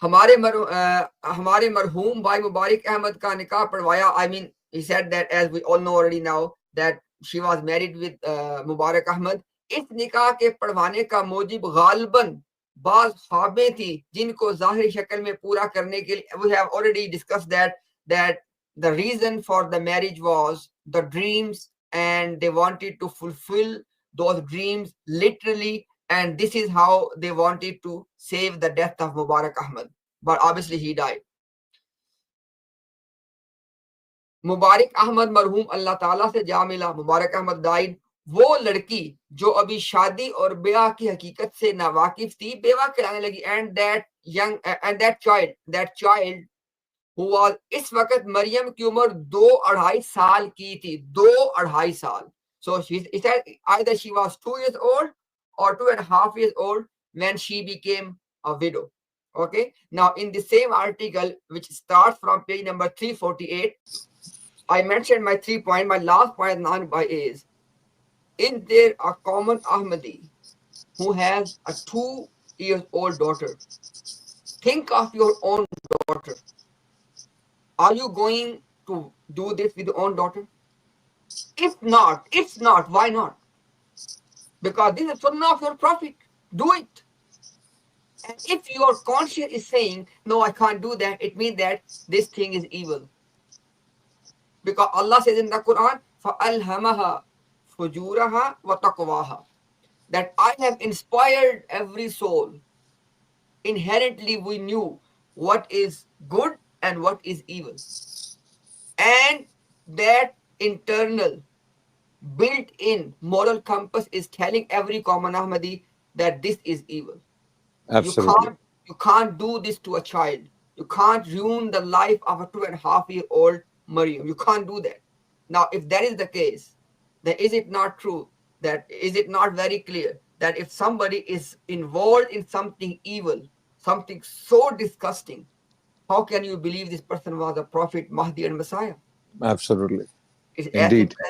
हमारे मरहूम भाई मुबारक अहमद का निकाह पढ़वाया. I mean, he said that, as we all know already now, that she was married with Mubarak Ahmad. इस निकाह के पढ़वाने का मोजिब गालबन बाज ख्वाबें थी जिनको जाहिर शक्ल में पूरा करने के लिए, we have already discussed that the reason for the marriage was the dreams, and they wanted to fulfill those dreams literally, and this is how they wanted to save the death of Mubarak Ahmad. But obviously he died. मुबारक अहमद मरहूम अल्लाह ताला से जा मिला. मुबारक Ahmad died. वो लड़की जो अभी शादी और ब्याह की हकीकत से नावाकिफ थी, बेवा कहलाने लगी. And that child who was, इस वक्त मरियम की उम्र 2-2.5 साल की थी. 2-2.5 साल. So it said either she was 2 years old or 2.5 years old when she became a widow. Okay. Now in the same article, which starts from page number 348, I mentioned my 3 point. My last point now is, is there a common Ahmadi who has a 2-year-old daughter? Think of your own daughter. Are you going to do this with your own daughter? If not, why not? Because this is sunnah of your Prophet. Do it. And if your conscience is saying, no, I can't do that, it means that this thing is evil. Because Allah says in the Quran, فَأَلْهَمَهَا فُجُورَهَا وَتَقْوَاهَا, that I have inspired every soul. Inherently we knew what is good and what is evil. And that internal, built-in moral compass is telling every common Ahmadi that this is evil. Absolutely. You can't do this to a child. You can't ruin the life of a 2.5-year-old Maryam. You can't do that. Now, if that is the case, then is it not true that, is it not very clear that if somebody is involved in something evil, something so disgusting, how can you believe this person was a prophet, Mahdi, and Messiah? Absolutely. It's as Indeed. simple